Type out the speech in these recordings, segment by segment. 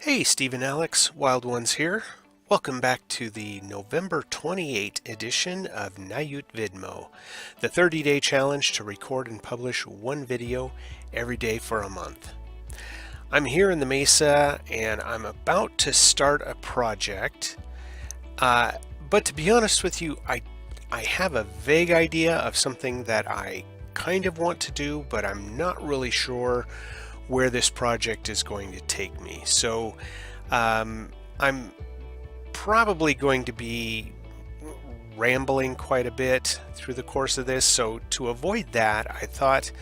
Hey, Steve and Alex, Wild Ones here. Welcome back to the November 28 edition of NaYouTVidMo, the 30-day challenge to record and publish one video every day for a month. I'm here in the Mesa and I'm about to start a project, but to be honest with you, I have a vague idea of something that I kind of want to do, but I'm not really sure where this project is going to take me. So I'm probably going to be rambling quite a bit through the course of this. So to avoid that, I thought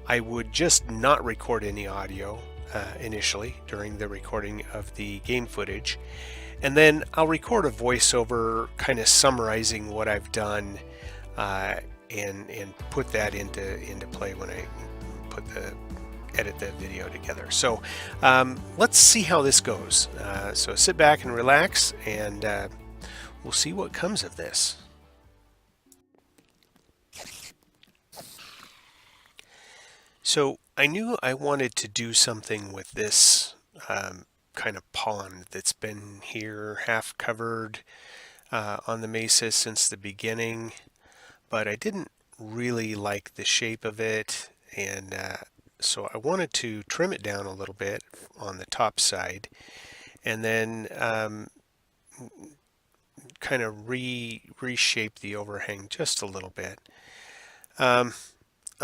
I would just not record any audio initially during the recording of the game footage. And then I'll record a voiceover kind of summarizing what I've done and put that into play when I edit the video together. So let's see how this goes. So sit back and relax, and we'll see what comes of this. So I knew I wanted to do something with this kind of pond that's been here half covered on the mesa since the beginning, but I didn't really like the shape of it, and so I wanted to trim it down a little bit on the top side, and then kind of reshape the overhang just a little bit. I'm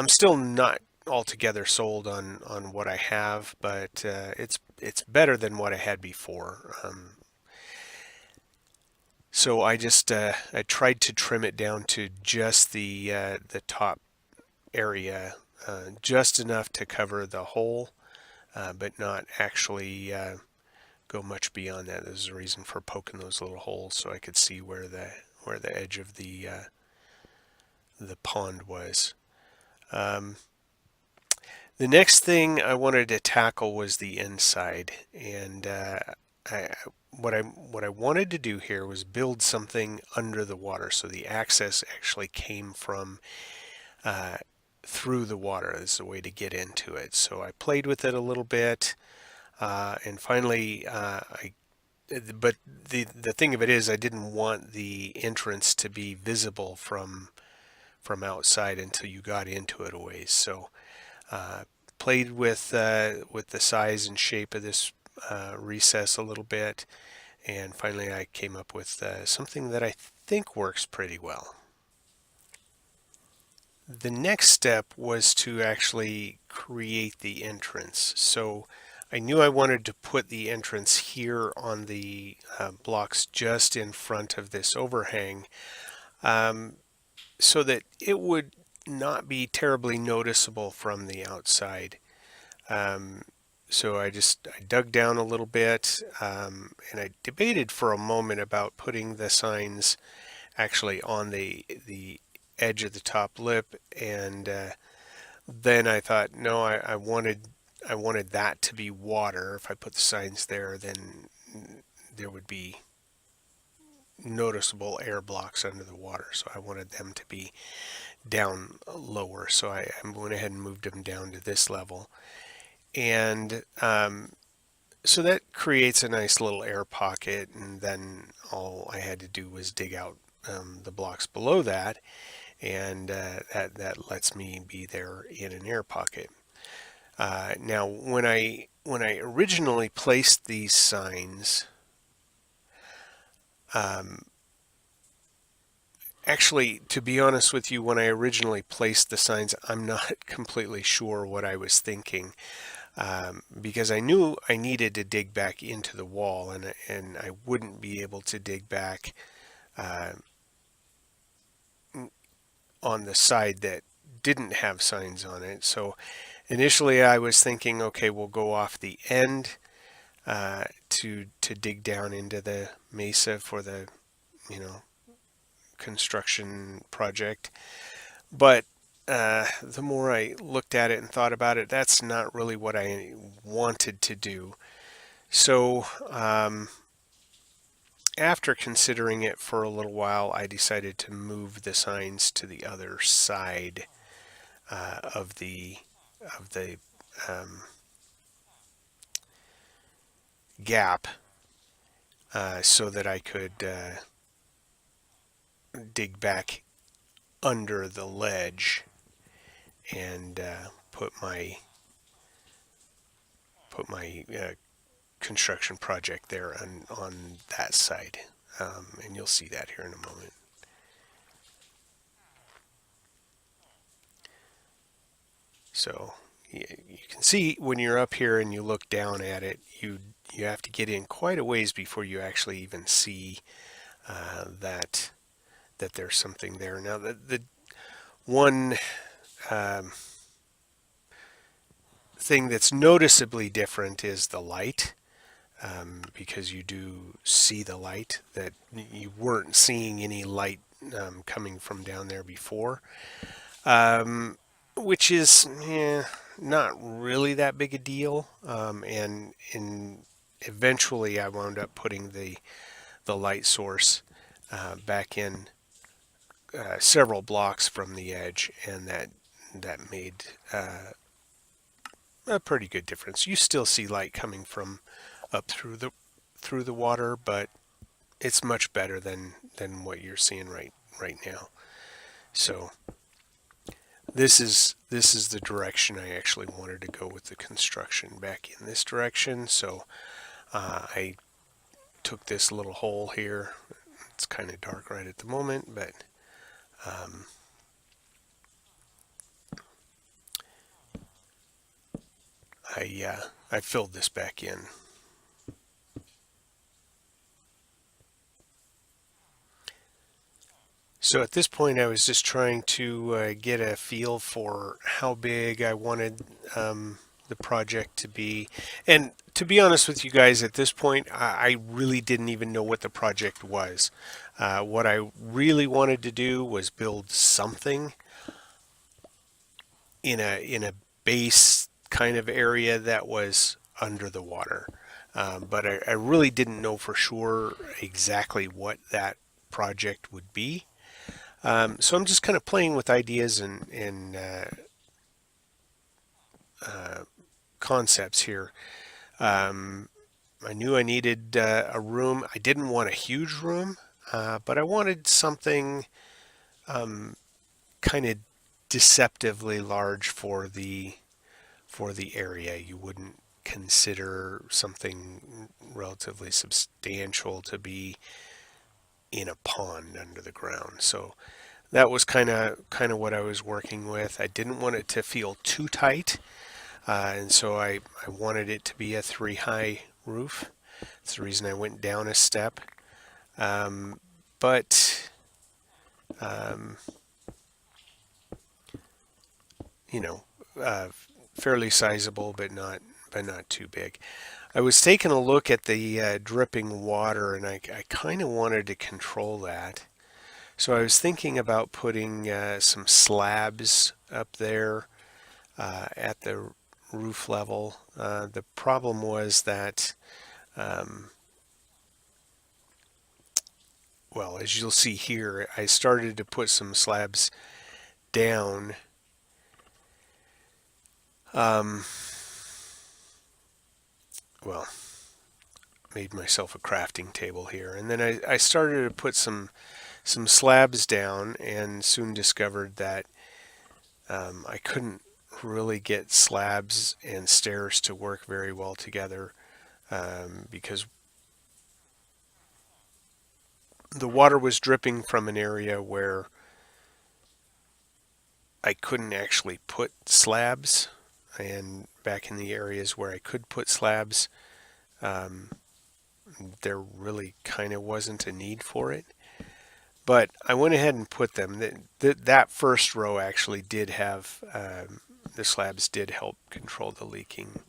still not altogether sold on what I have, but it's better than what I had before. So I just I tried to trim it down to just the top area, just enough to cover the hole, but not actually go much beyond that. There's a reason for poking those little holes so I could see where the edge of the pond was. The next thing I wanted to tackle was the inside, and what I wanted to do here was build something under the water, so the access actually came from through the water as a way to get into it. So I played with it a little bit, and finally, but the thing of it is, I didn't want the entrance to be visible from outside until you got into it a ways. So played with the size and shape of this recess a little bit, and finally I came up with something that I think works pretty well. The next step was to actually create the entrance. So I knew I wanted to put the entrance here on the blocks just in front of this overhang, so that it would not be terribly noticeable from the outside. So I dug down a little bit, and I debated for a moment about putting the signs actually on the edge of the top lip, and then I thought, no, I wanted that to be water. If I put the signs there, then there would be noticeable air blocks under the water, so I wanted them to be down lower. So I went ahead and moved them down to this level, and so that creates a nice little air pocket, and then all I had to do was dig out the blocks below that, and that lets me be there in an air pocket. Now, when I originally placed these signs, actually, to be honest with you, when I originally placed the signs, I'm not completely sure what I was thinking, because I knew I needed to dig back into the wall, and I wouldn't be able to dig back on the side that didn't have signs on it. So initially I was thinking, okay, we'll go off the end to dig down into the mesa for the construction project. But the more I looked at it and thought about it, that's not really what I wanted to do. So after considering it for a little while, I decided to move the signs to the other side of the gap so that I could dig back under the ledge and put my construction project there on that side. And you'll see that here in a moment. So you can see when you're up here and you look down at it, you have to get in quite a ways before you actually even see that there's something there. Now the one thing that's noticeably different is the light. Because you do see the light that you weren't seeing any light coming from down there before, which is not really that big a deal. And eventually I wound up putting the light source back in several blocks from the edge, and that made a pretty good difference. You still see light coming from up through the water, but it's much better than what you're seeing right now. So this is the direction I actually wanted to go with the construction, back in this direction. So I took this little hole here. It's kind of dark right at the moment, but I filled this back in. So at this point, I was just trying to get a feel for how big I wanted the project to be. And to be honest with you guys, at this point, I really didn't even know what the project was. What I really wanted to do was build something in a base kind of area that was under the water. But I really didn't know for sure exactly what that project would be. So I'm just kind of playing with ideas and concepts here. I knew I needed a room. I didn't want a huge room, but I wanted something kind of deceptively large for the area. You wouldn't consider something relatively substantial to be in a pond under the ground. So that was kind of what I was working with. I didn't want it to feel too tight, and so I wanted it to be a 3-high roof. That's the reason I went down a step. But you know, fairly sizable, but not too big. I was taking a look at the dripping water, and I kind of wanted to control that. So I was thinking about putting some slabs up there at the roof level. The problem was that, well, as you'll see here, I started to put some slabs down. Well, made myself a crafting table here, and then I started to put some slabs down, and soon discovered that I couldn't really get slabs and stairs to work very well together, because the water was dripping from an area where I couldn't actually put slabs, and back in the areas where I could put slabs, there really kind of wasn't a need for it. But I went ahead and put them. That first row actually did have, the slabs did help control the leaking.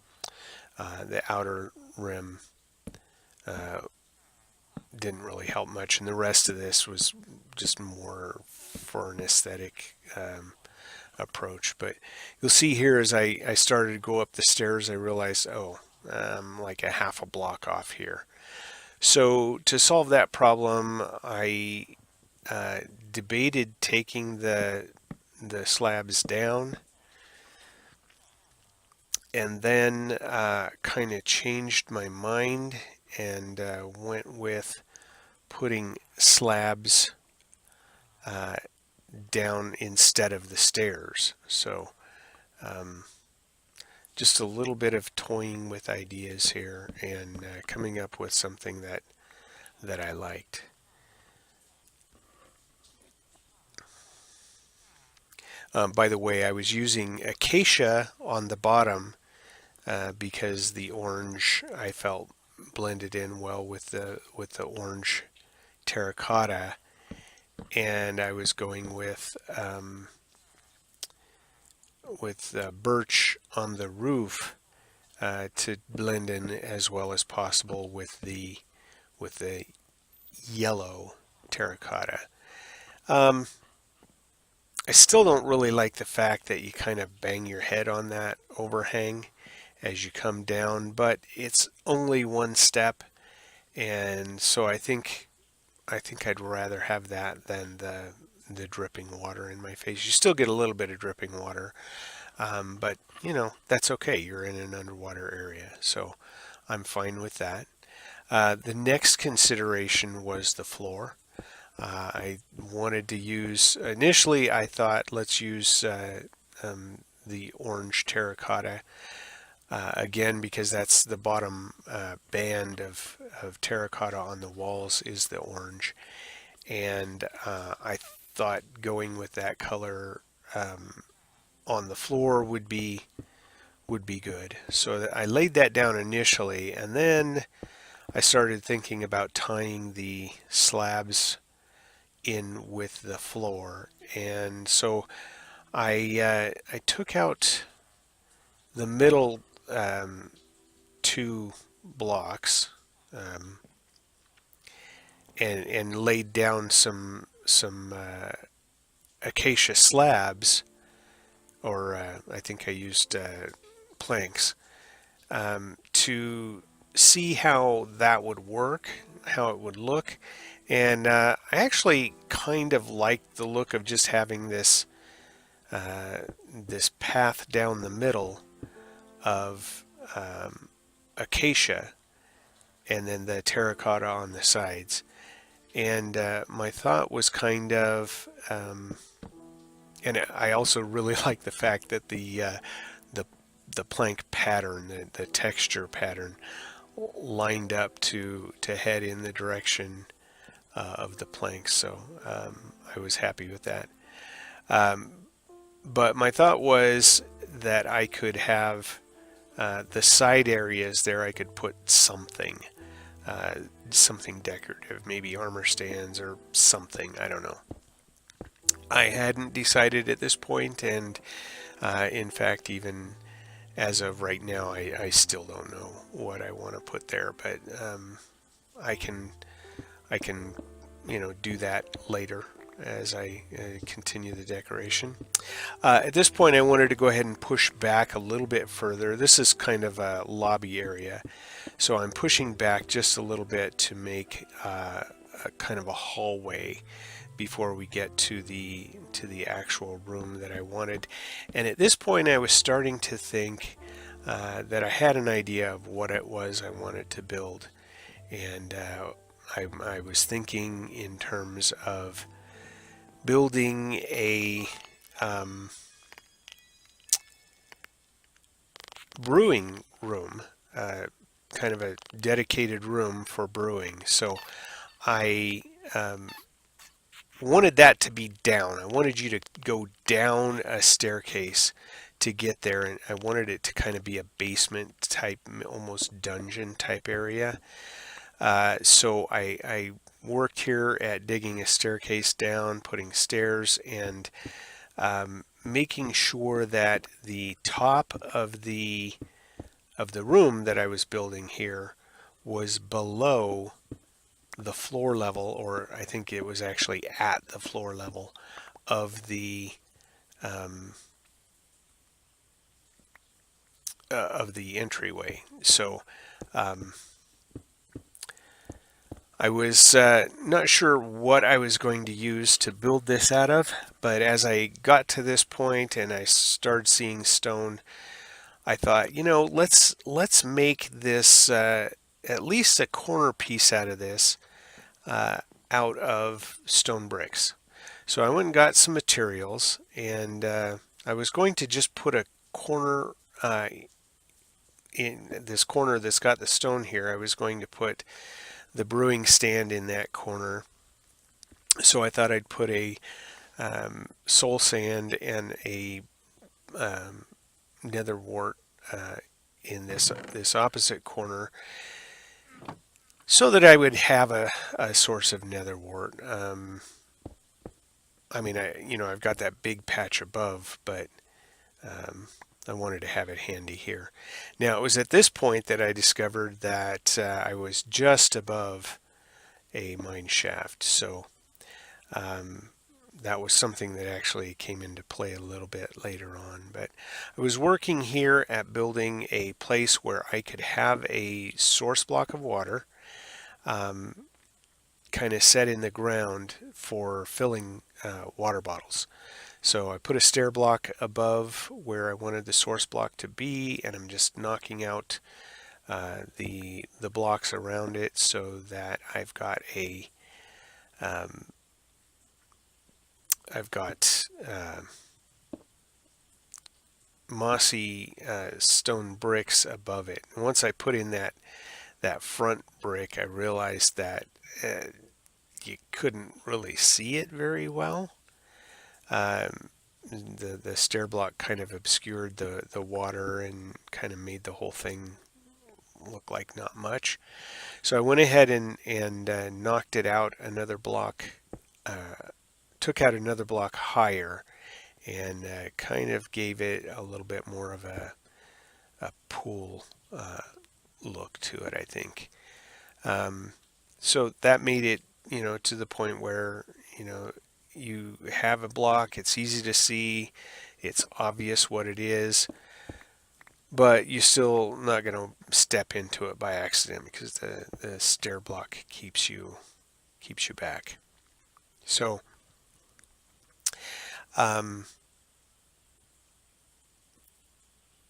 The outer rim didn't really help much, and the rest of this was just more for an aesthetic approach. But you'll see here as I started to go up the stairs, I realized, oh, I'm like a half a block off here. So to solve that problem, I debated taking the slabs down, and then kind of changed my mind and went with putting slabs down instead of the stairs. So just a little bit of toying with ideas here and coming up with something that I liked. By the way, I was using acacia on the bottom because the orange I felt blended in well with the orange terracotta, and I was going with birch on the roof to blend in as well as possible with the yellow terracotta. I still don't really like the fact that you kind of bang your head on that overhang as you come down, but it's only one step, and so I think I'd rather have that than the dripping water in my face. You still get a little bit of dripping water, but that's okay. You're in an underwater area, so I'm fine with that. The next consideration was the floor. I wanted to use, initially I thought let's use the orange terracotta again because that's the bottom band of terracotta on the walls is the orange. And I thought going with that color on the floor would be good. So I laid that down initially, and then I started thinking about tying the slabs in with the floor, and so I took out the middle two blocks um, and laid down some acacia slabs, or I think I used planks to see how that would work, how it would look. And I actually kind of liked the look of just having this path down the middle of acacia and then the terracotta on the sides. And my thought was and I also really like the fact that the the plank pattern, the texture pattern, lined up to head in the direction of the planks. So I was happy with that. But my thought was that I could have the side areas there. I could put uh, something decorative, maybe armor stands or something. I don't know. I hadn't decided at this point, and in fact, even as of right now, I still don't know what I want to put there. But I can I can do that later as I continue the decoration. At this point, I wanted to go ahead and push back a little bit further. This is kind of a lobby area, so I'm pushing back just a little bit to make a kind of a hallway before we get to the actual room that I wanted. And at this point, I was starting to think that I had an idea of what it was I wanted to build, and I was thinking in terms of building a brewing room, kind of a dedicated room for brewing. So I wanted that to be down. I wanted you to go down a staircase to get there, and I wanted it to kind of be a basement type, almost dungeon type area. So I worked here at digging a staircase down, putting stairs, and making sure that the top of the room that I was building here was below the floor level, or I think it was actually at the floor level of the entryway. So I was not sure what I was going to use to build this out of, but as I got to this point and I started seeing stone, I thought, let's make this at least a corner piece out of this uh, out of stone bricks. So I went and got some materials, and I was going to just put a corner in this corner that's got the stone here. I was going to put the brewing stand in that corner. So I thought I'd put a soul sand and a nether wart in this opposite corner, so that I would have a source of nether wart. I mean, I've got that big patch above, but I wanted to have it handy here. Now, it was at this point that I discovered that I was just above a mine shaft, so that was something that actually came into play a little bit later on. But I was working here at building a place where I could have a source block of water kind of set in the ground for filling water bottles. So I put a stair block above where I wanted the source block to be, and I'm just knocking out the blocks around it so that I've got mossy stone bricks above it. And once I put in that front brick, I realized that you couldn't really see it very well. The stair block kind of obscured the water and kind of made the whole thing look like not much. So I went ahead and knocked it out another block, took out another block higher, and kind of gave it a little bit more of a pool look to it, I think. So that made it, to the point where, you have a block, it's easy to see, it's obvious what it is, but you're still not going to step into it by accident because the stair block keeps you back. So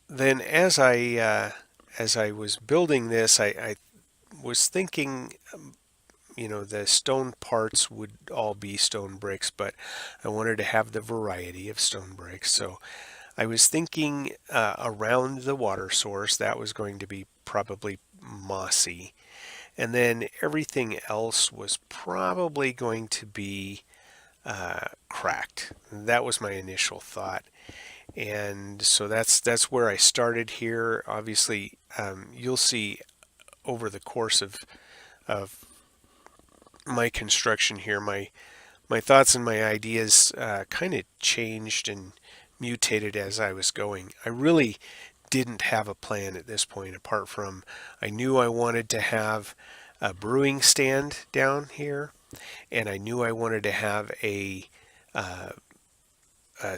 then as I was building this, I was thinking, the stone parts would all be stone bricks, but I wanted to have the variety of stone bricks. So I was thinking around the water source, that was going to be probably mossy. And then everything else was probably going to be cracked. That was my initial thought. And so that's where I started here. Obviously, you'll see over the course of my construction here, my thoughts and my ideas kind of changed and mutated as I was going. I really didn't have a plan at this point, apart from I knew I wanted to have a brewing stand down here, and I knew I wanted to have a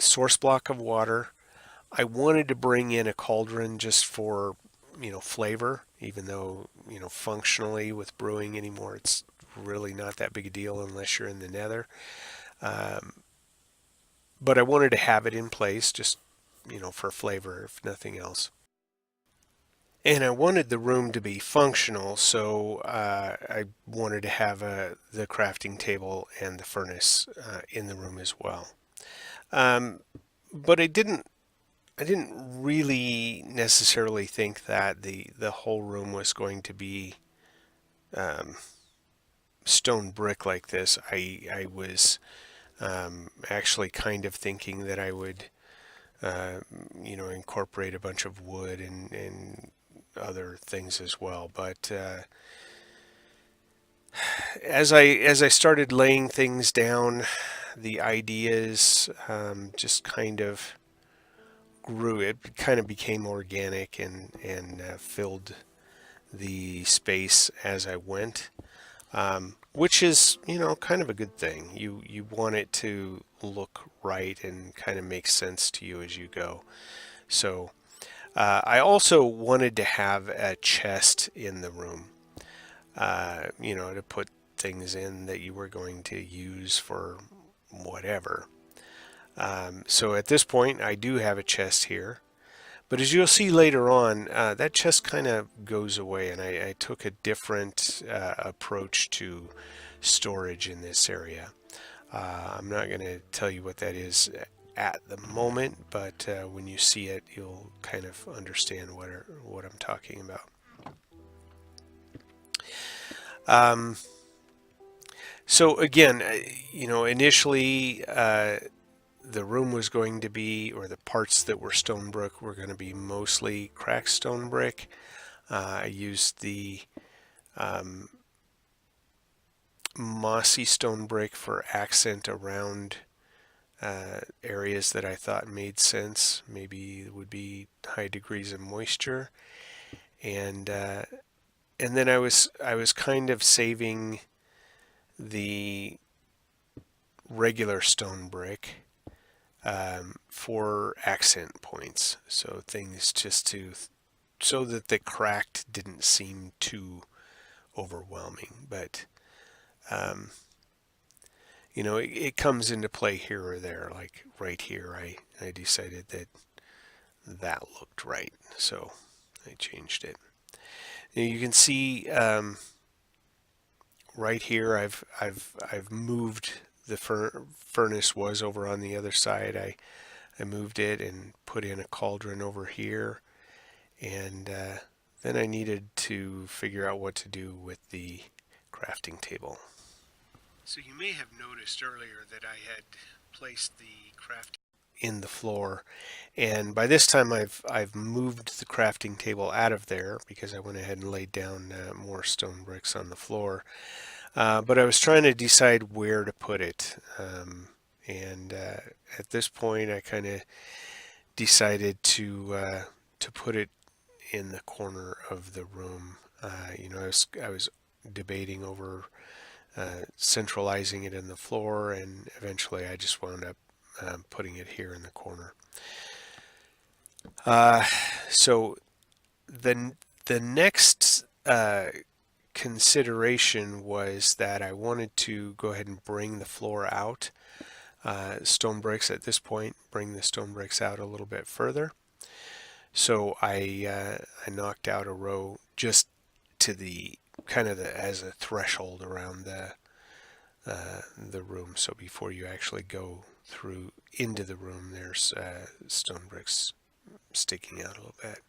source block of water. I wanted to bring in a cauldron just for, flavor, even though, functionally with brewing anymore, it's really not that big a deal unless you're in the nether. But I wanted to have it in place just, for flavor, if nothing else. And I wanted the room to be functional, so I wanted to have the crafting table and the furnace in the room as well. But I didn't really necessarily think that the whole room was going to be stone brick like this. I was actually kind of thinking that I would incorporate a bunch of wood and other things as well. But as I started laying things down, the ideas just kind of grew. It kind of became organic and filled the space as I went, which is, kind of a good thing. You want it to look right and kind of make sense to you as you go. So I also wanted to have a chest in the room, to put things in that you were going to use for whatever. So at this point, I do have a chest here, But as you'll see later on, that chest kind of goes away, and I took a different approach to storage in this area. I'm not going to tell you what that is at the moment, but when you see it, you'll kind of understand what I'm talking about. So again, initially the room was going to be, or the parts that were stone brick were going to be mostly cracked stone brick. I used the mossy stone brick for accent around areas that I thought made sense. Maybe it would be high degrees of moisture, and then I was kind of saving the regular stone brick for accent points, so things just so that the cracked didn't seem too overwhelming. But it comes into play here or there. Like right here, I decided that looked right, so I changed it. Now you can see right here I've moved the furnace was over on the other side. I moved it and put in a cauldron over here, and then I needed to figure out what to do with the crafting table. So you may have noticed earlier that I had placed the crafting in the floor, and by this time I've moved the crafting table out of there because I went ahead and laid down more stone bricks on the floor. But I was trying to decide where to put it, and at this point I kind of decided to put it in the corner of the room. I was debating over centralizing it in the floor, and eventually I just wound up putting it here in the corner. So the next consideration was that I wanted to go ahead and bring the floor out. Stone bricks at this point, bring the stone bricks out a little bit further. So I knocked out a row just to the kind of as a threshold around the room. So before you actually go through into the room, there's stone bricks sticking out a little bit.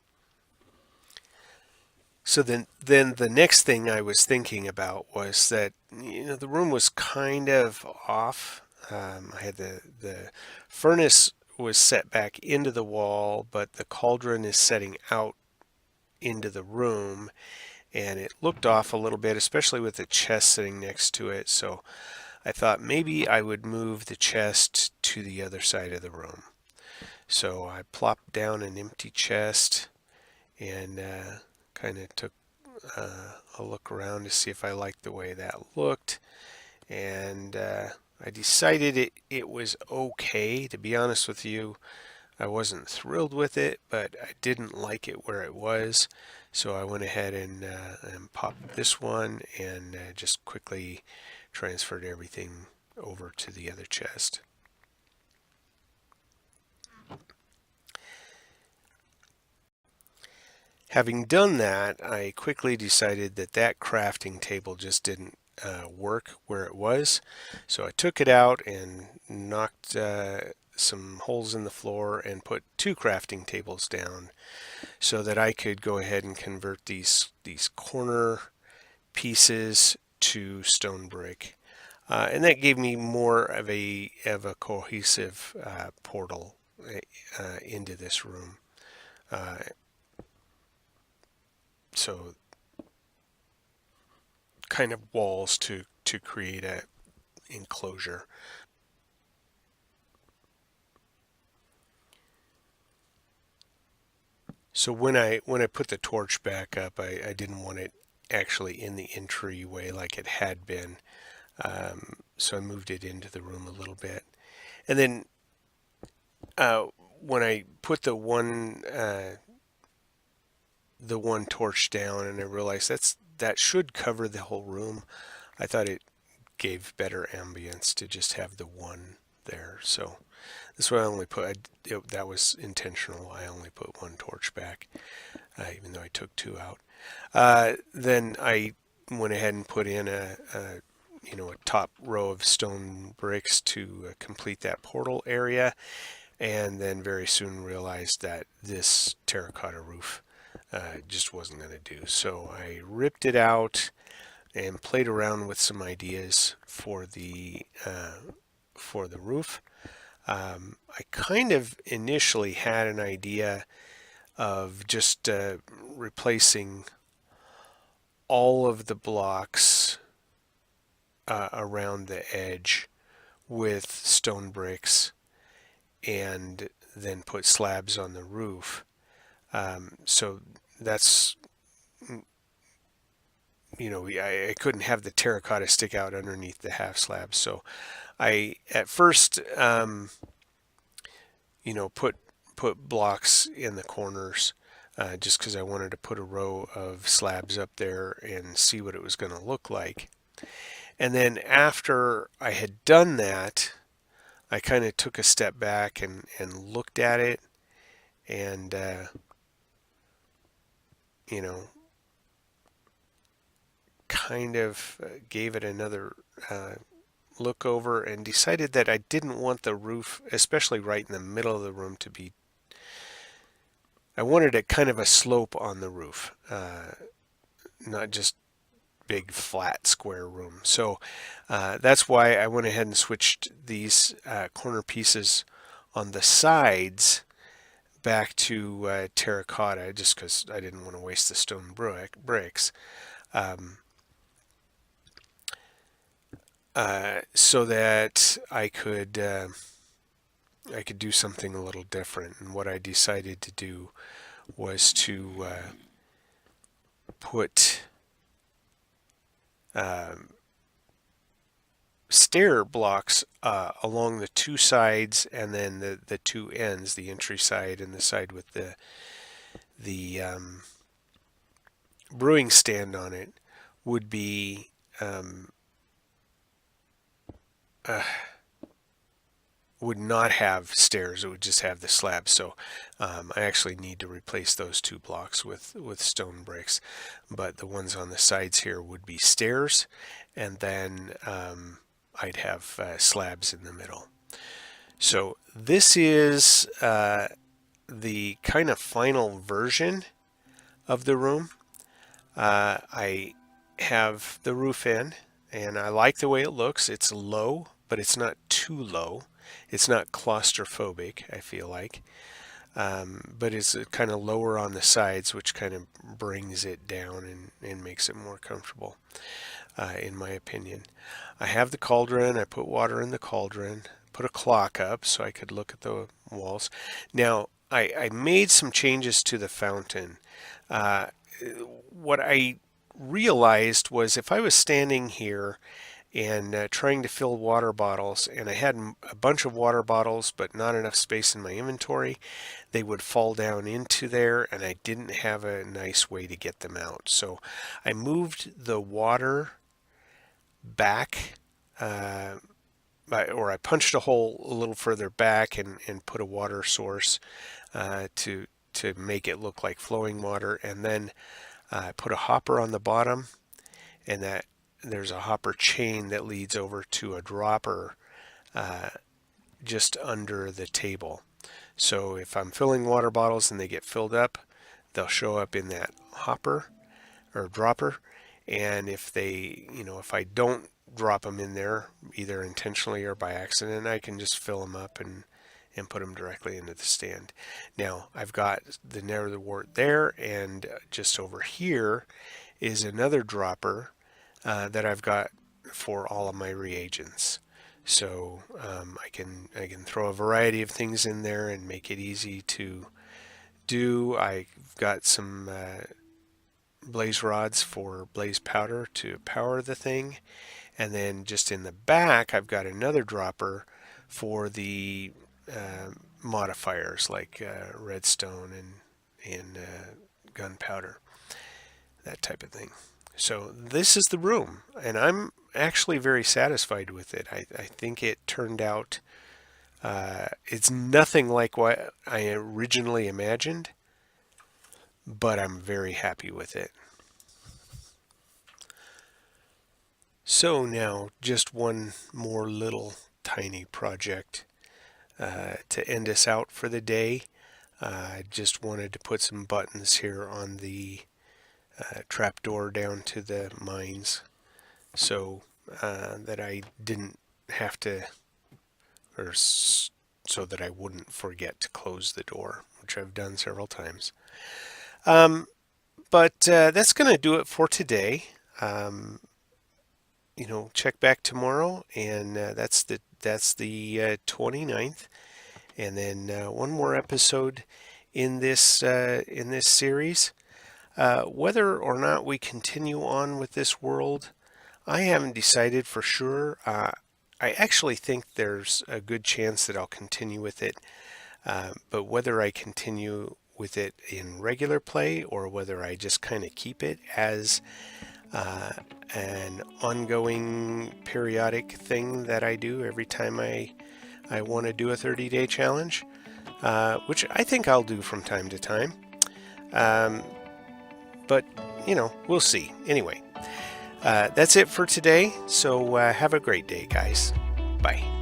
So then the next thing I was thinking about was that the room was kind of off. I had the furnace was set back into the wall, but the cauldron is setting out into the room, and it looked off a little bit, especially with the chest sitting next to it. So I thought maybe I would move the chest to the other side of the room. So I plopped down an empty chest and kind of took a look around to see if I liked the way that looked, and I decided it was okay. To be honest with you, I wasn't thrilled with it, but I didn't like it where it was, so I went ahead and popped this one and just quickly transferred everything over to the other chest. Having done that, I quickly decided that crafting table just didn't work where it was. So I took it out and knocked some holes in the floor and put 2 crafting tables down so that I could go ahead and convert these corner pieces to stone brick. And that gave me more of a cohesive portal into this room. So kind of walls to create a enclosure. So when I put the torch back up, I didn't want it actually in the entryway like it had been. So I moved it into the room a little bit. And then when I put the one torch down, and I realized that should cover the whole room, I thought it gave better ambience to just have the one there. So this way I only put, that was intentional. I only put one torch back, even though I took two out. Then I went ahead and put in a top row of stone bricks to complete that portal area, and then very soon realized that this terracotta roof just wasn't going to do. So I ripped it out and played around with some ideas for the roof. I kind of initially had an idea of just replacing all of the blocks around the edge with stone bricks and then put slabs on the roof. So that's, I couldn't have the terracotta stick out underneath the half slab. So I, at first, put blocks in the corners just because I wanted to put a row of slabs up there and see what it was going to look like. And then after I had done that, I kind of took a step back and looked at it and, kind of gave it another look over and decided that I didn't want the roof, especially right in the middle of the room, to be, I wanted it kind of a slope on the roof, not just big flat square room. So that's why I went ahead and switched these corner pieces on the sides back to terracotta, just because I didn't want to waste the stone bricks, so that I could do something a little different. And what I decided to do was to put stair blocks along the two sides, and then the two ends, the entry side and the side with the brewing stand on it, would be would not have stairs. It would just have the slab. So I actually need to replace those two blocks with stone bricks, but the ones on the sides here would be stairs, and then I'd have slabs in the middle. So this is the kind of final version of the room. I have the roof in, and I like the way it looks. It's low, but it's not too low. It's not claustrophobic, I feel like, but it's kind of lower on the sides, which kind of brings it down and makes it more comfortable, in my opinion. I have the cauldron. I put water in the cauldron, put a clock up so I could look at the walls. Now, I made some changes to the fountain. What I realized was if I was standing here and trying to fill water bottles, and I had a bunch of water bottles but not enough space in my inventory, they would fall down into there, and I didn't have a nice way to get them out. So I moved the water back, or I punched a hole a little further back and put a water source to make it look like flowing water, and then I put a hopper on the bottom, and that there's a hopper chain that leads over to a dropper just under the table. So if I'm filling water bottles and they get filled up, they'll show up in that hopper or dropper. And if they, if I don't drop them in there, either intentionally or by accident, I can just fill them up and put them directly into the stand. Now I've got the nether wart there, and just over here is another dropper that I've got for all of my reagents. So I can throw a variety of things in there and make it easy to do. I've got some blaze rods for blaze powder to power the thing, and then just in the back I've got another dropper for the modifiers like redstone and gunpowder, that type of thing. So this is the room, and I'm actually very satisfied with it. I think it turned out It's nothing like what I originally imagined, but I'm very happy with it. So now, just one more little tiny project to end us out for the day. I just wanted to put some buttons here on the trapdoor down to the mines, so that I didn't have to, or so that I wouldn't forget to close the door, which I've done several times. But that's going to do it for today. Check back tomorrow, and that's the 29th, and then one more episode in this series. Whether or not we continue on with this world, I haven't decided for sure. I actually think there's a good chance that I'll continue with it, but whether I continue with it in regular play or whether I just kind of keep it as an ongoing periodic thing that I do every time I want to do a 30-day challenge, which I think I'll do from time to time. But, we'll see. Anyway, that's it for today. So have a great day, guys. Bye.